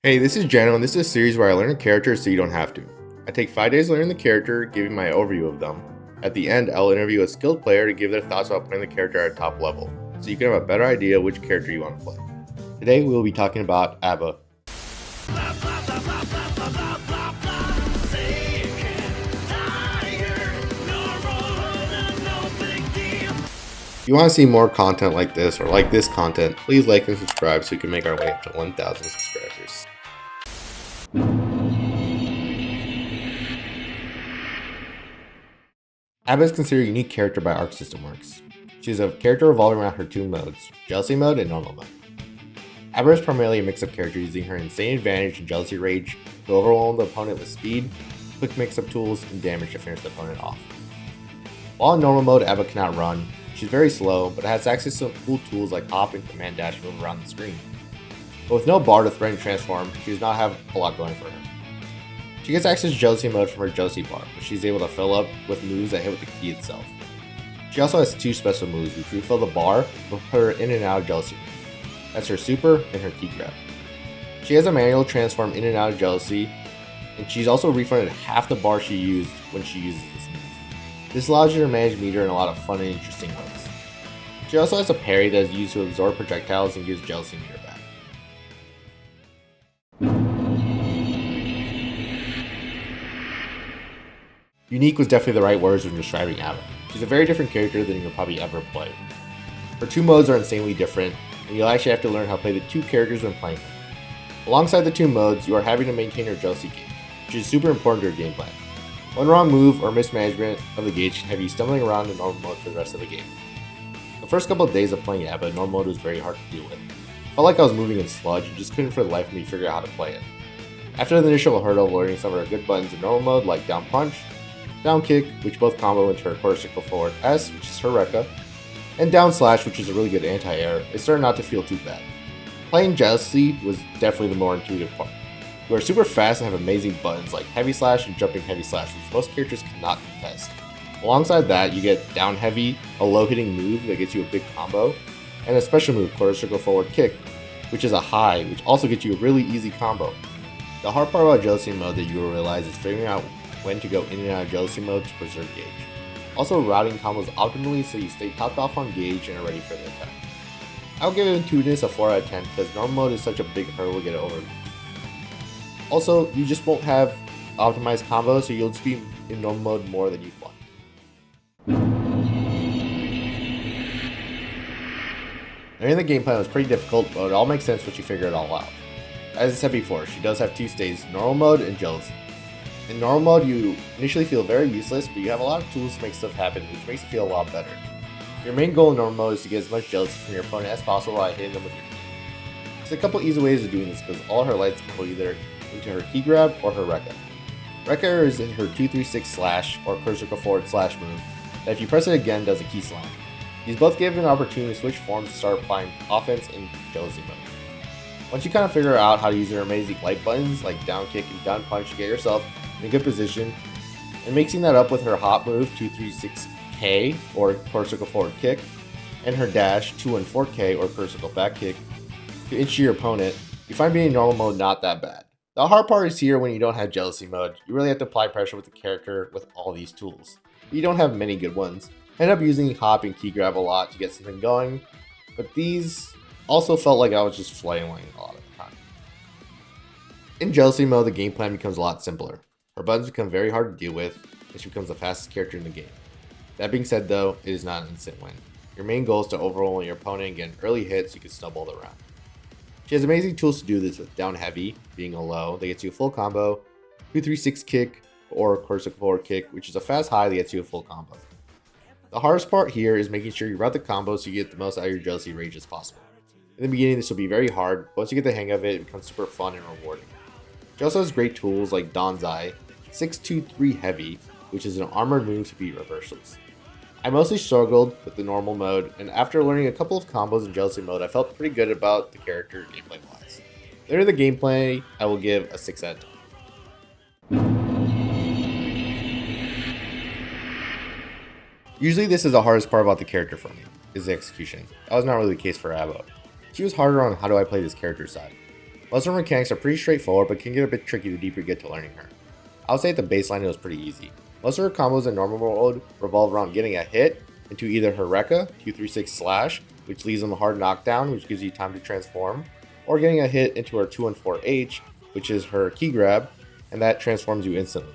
Hey, this is Jano, and this is a series where I learn a character so you don't have to. I take 5 days learning the character, giving my overview of them. At the end, I'll interview a skilled player to give their thoughts about playing the character at a top level, so you can have a better idea which character you want to play. Today, we will be talking about A.B.A. If you want to see more content like this or like this content, please like and subscribe so we can make our way up to 1,000 subscribers. A.B.A is considered a unique character by Arc System Works. She is a character revolving around her two modes, Jealousy Mode and Normal Mode. A.B.A is primarily a mix-up character using her insane advantage and Jealousy Rage to overwhelm the opponent with speed, quick mix-up tools, and damage to finish the opponent off. While in Normal Mode, A.B.A cannot run. She's very slow, but has access to some cool tools like Hop and Command Dash to move around the screen. But with no bar to threaten transform, she does not have a lot going for her. She gets access to Jealousy Mode from her Jealousy bar, which she's able to fill up with moves that hit with the key itself. She also has two special moves which refill the bar but put her in and out of Jealousy Mode. That's her Super and her Key Grab. She has a manual transform in and out of Jealousy, and she's also refunded half the bar she used when she uses this move. This allows you to manage meter in a lot of fun and interesting ways. She also has a parry that is used to absorb projectiles and gives Jealousy meter back. Unique was definitely the right words when describing A.B.A. She's a very different character than you'll probably ever play. Her two modes are insanely different, and you'll actually have to learn how to play the two characters when playing them. Alongside the two modes, you are having to maintain her Jealousy gauge, which is super important to your gameplay. One wrong move or mismanagement of the gauge can have you stumbling around in Normal Mode for the rest of the game. The first couple of days of playing A.B.A, Normal Mode was very hard to deal with. I felt like I was moving in sludge and just couldn't for the life of me figure out how to play it. After the initial hurdle of learning some of her good buttons in Normal Mode like Down Punch, Down Kick, which both combo into her quarter circle forward S, which is her Rekka, and Down Slash, which is a really good anti-air, it started not to feel too bad. Playing Jealousy was definitely the more intuitive part. You are super fast and have amazing buttons like Heavy Slash and Jumping Heavy Slash, which most characters cannot contest. Alongside that, you get Down Heavy, a low hitting move that gets you a big combo, and a special move, Quarter Circle Forward Kick, which is a high, which also gets you a really easy combo. The hard part about Jealousy Mode that you will realize is figuring out when to go in and out of Jealousy Mode to preserve gauge. Also routing combos optimally so you stay topped off on gauge and are ready for the attack. I'll give Intuitiveness a 4 out of 10 because Normal Mode is such a big hurdle to get over. Also, you just won't have optimized combos, so you'll just be in Normal Mode more than you'd want. Learning the game plan was pretty difficult, but it all makes sense once you figure it all out. As I said before, she does have two stages, Normal Mode and Jealousy. In Normal Mode, you initially feel very useless, but you have a lot of tools to make stuff happen, which makes you feel a lot better. Your main goal in Normal Mode is to get as much Jealousy from your opponent as possible by hitting them with your key. There's a couple easy ways of doing this because all her lights can go either into her Key Grab or her Rekka. Rekka is in her 2-3-6 slash or quarter circle forward slash move that if you press it again does a key slam. These both give you an opportunity to switch forms to start applying offense in Jealousy Mode. Once you kind of figure out how to use your amazing light buttons like Down Kick and Down Punch to get yourself in a good position, and mixing that up with her hop move 2-3-6K or quarter circle forward kick, and her dash 2-1-4K or quarter circle back kick to inch your opponent, you find being in Normal Mode not that bad. The hard part is here when you don't have Jealousy Mode. You really have to apply pressure with the character with all these tools. You don't have many good ones. I end up using Hop and Key Grab a lot to get something going, but these also felt like I was just flailing a lot of the time. In Jealousy Mode, the game plan becomes a lot simpler. Her buttons become very hard to deal with, and she becomes the fastest character in the game. That being said though, it is not an instant win. Your main goal is to overwhelm your opponent and get an early hit so you can snowball the round. She has amazing tools to do this with Down Heavy, being a low, that gets you a full combo, 2-3-6 kick, or quarter circle forward kick, which is a fast high that gets you a full combo. The hardest part here is making sure you route the combo so you get the most out of your Jealousy Rage as possible. In the beginning this will be very hard, but once you get the hang of it, it becomes super fun and rewarding. She also has great tools like Donzai, 6-2-3 Heavy, which is an armored move to beat reversals. I mostly struggled with the Normal Mode, and after learning a couple of combos in Jealousy Mode, I felt pretty good about the character gameplay wise. Later in the gameplay, I will give a 6 out of 10. Usually this is the hardest part about the character for me, is the execution. That was not really the case for A.B.A. She was harder on how do I play this character side. Most of her mechanics are pretty straightforward, but can get a bit tricky the deeper you get to learning her. I would say at the baseline it was pretty easy. Most of her combos in normal mode revolve around getting a hit into either her Rekka, 236 slash, which leaves them a hard knockdown, which gives you time to transform, or getting a hit into her 214H, which is her key grab, and that transforms you instantly.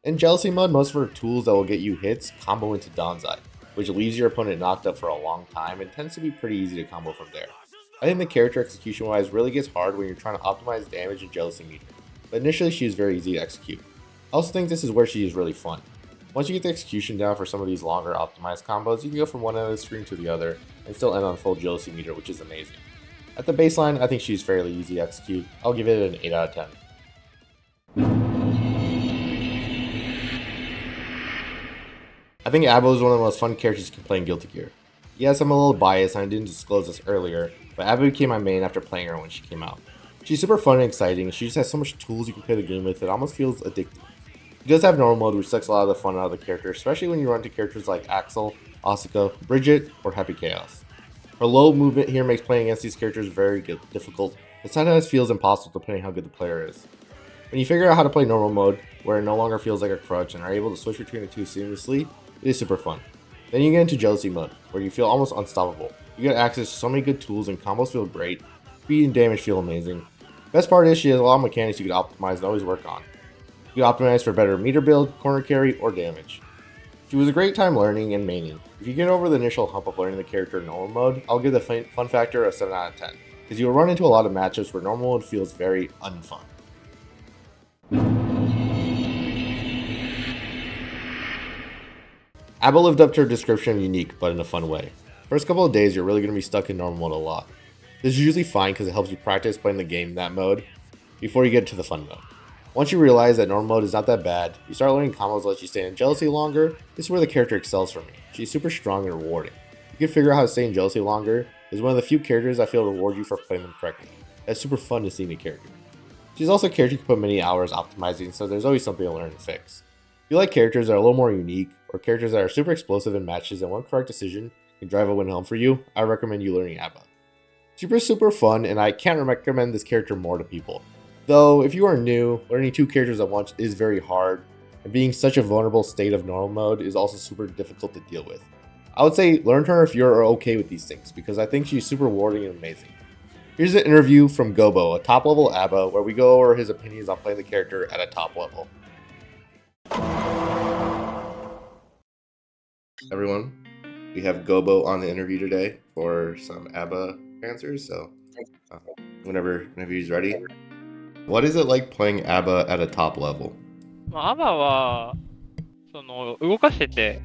In Jealousy mode, most of her tools that will get you hits combo into Danzai, which leaves your opponent knocked up for a long time and tends to be pretty easy to combo from there. I think the character execution wise really gets hard when you're trying to optimize damage and Jealousy meter, but initially she is very easy to execute. I also think this is where she is really fun. Once you get the execution down for some of these longer optimized combos, you can go from one end of the screen to the other and still end on full Jealousy meter, which is amazing. At the baseline, I think she's fairly easy to execute. I'll give it an 8 out of 10. I think A.B.A is one of the most fun characters you can play in Guilty Gear. Yes, I'm a little biased and I didn't disclose this earlier, but A.B.A became my main after playing her when she came out. She's super fun and exciting, she just has so much tools you can play the game with, it almost feels addictive. She does have normal mode, which sucks a lot of the fun out of the character, especially when you run into characters like Axel, Asuka, Bridget, or Happy Chaos. Her low movement here makes playing against these characters very difficult, and sometimes feels impossible depending on how good the player is. When you figure out how to play normal mode, where it no longer feels like a crutch and are able to switch between the two seamlessly, it is super fun. Then you get into Jealousy mode, where you feel almost unstoppable. You get access to so many good tools and combos feel great, speed and damage feel amazing. Best part is she has a lot of mechanics you can optimize and always work on. You can optimize for better meter build, corner carry, or damage. She was a great time learning and maining. If you get over the initial hump of learning the character in normal mode, I'll give the fun factor a 7 out of 10, because you will run into a lot of matchups where normal mode feels very unfun. A.B.A lived up to her description of unique, but in a fun way. First couple of days, you're really going to be stuck in normal mode a lot. This is usually fine because it helps you practice playing the game in that mode before you get to the fun mode. Once you realize that normal mode is not that bad, you start learning combos that let you stay in Jealousy longer. This is where the character excels for me. She's super strong and rewarding. You can figure out how to stay in Jealousy longer. Is one of the few characters I feel reward you for playing them correctly. That's super fun to see in a character. She's also a character you can put many hours optimizing, so there's always something to learn and fix. If you like characters that are a little more unique, or characters that are super explosive in matches and one correct decision can drive a win home for you, I recommend you learning A.B.A. Super fun, and I can't recommend this character more to people. Though, if you are new, learning two characters at once is very hard, and being such a vulnerable state of normal mode is also super difficult to deal with. I would say learn her if you're okay with these things, because I think she's super rewarding and amazing. Here's an interview from Gobou, a top level A.B.A, where we go over his opinions on playing the character at a top level. Everyone, we have Gobou on the interview today for some A.B.A answers, so whenever he's ready. What is it like playing A.B.A at a top level? アバは動かしてて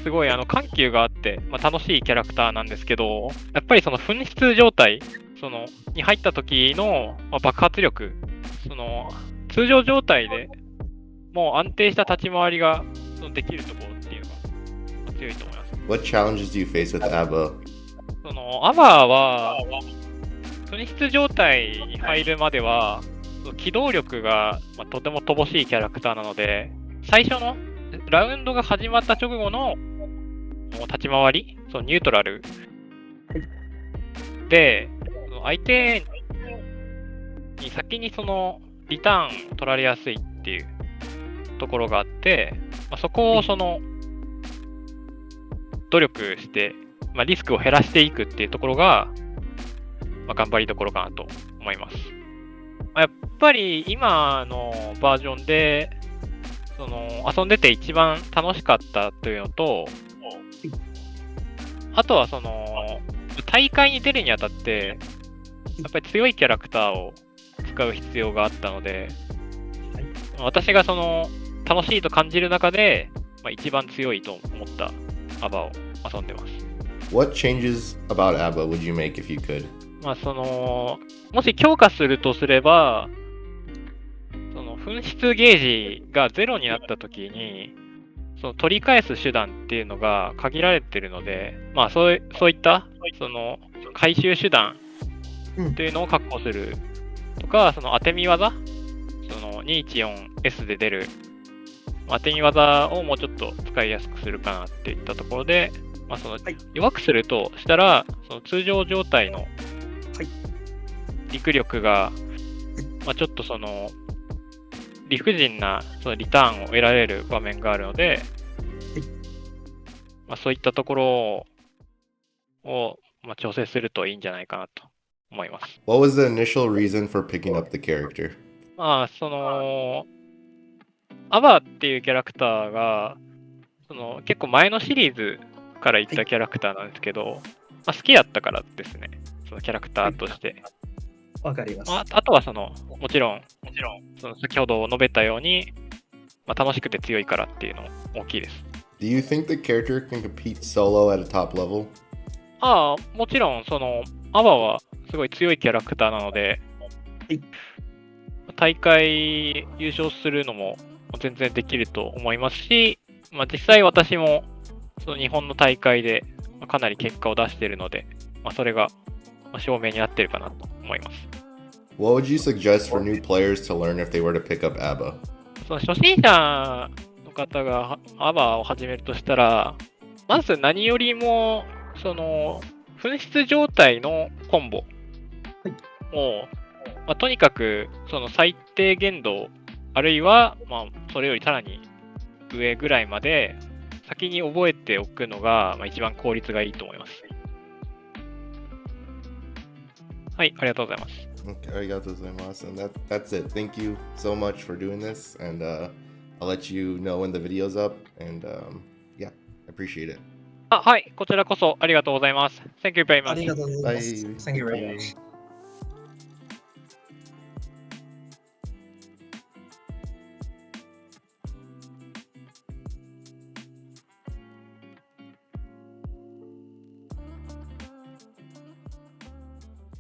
すごい緩急があって、楽しいキャラクターなんですけど、やっぱりその紛失状態に入った時の、爆発力、通常状態でもう安定した立ち回りができるところっていうのが強いと思います。What challenges do you face with A.B.A? アバは紛失状態に入るまでは機動力が、とても乏しいキャラクターなので、最初のラウンドが始まった直後の立ち回り、ニュートラルで相手に先にリターンを取られやすいっていうところがあって、そこを努力して、リスクを減らしていくっていうところが、頑張りどころかなと思います。やっぱり今のバージョンで遊んでて一番楽しかったというのと、あとは大会に出るにあたってやっぱり強いキャラクターを使う必要があったので、私が楽しいと感じる中で、一番強いと思ったA.B.Aを遊んでます。What changes about A.B.A would you make if you could? もし強化するとすれば、紛失ゲージがゼロになった時に、取り返す手段っていうのが限られてるので、そういった回収手段っていうのを確保するとか、当て身技、214S で出る当て身技をもうちょっと使いやすくするかなっていったところで、弱くするとしたら、通常状態の力力がちょっとその理不尽なそのリターンを得られる場面があるので、そういったところを、調整するといいんじゃないかなと思います。What was the initial reason for picking up the character? その、アバっていうキャラクターが、その結構前のシリーズからいったキャラクターなんですけど、好きだったからですね、そのキャラクターとして。わかります。あとはもちろん、その先ほど述べたように、楽しくて強いからっていうのも大きいです。Do you think the character can compete solo at a top level? もちろん、アバはすごい強いキャラクターなので、大会優勝するのも全然できると思いますし、実際私もその日本の大会でかなり結果を出しているので、それが証明になってるかなと思います。What would you suggest for new players to learn if they were to pick up A.B.A? その初心者の方がアバを始めるとしたら、まず何よりも、その、紛失状態のコンボを、とにかく、その最低限度、あるいは、それよりさらに上ぐらいまで、先に覚えておくのが、一番効率がいいと思います。はい、ありがとうございます。Okay, arigatou gozaimasu. And that's it. Thank you so much for doing this. And I'll let you know when the video's up. And yeah, I appreciate it. はい、こちらこそありがとうございます。Thank you very あ much. りがとうございます。Bye. Thank you very Thank you. much.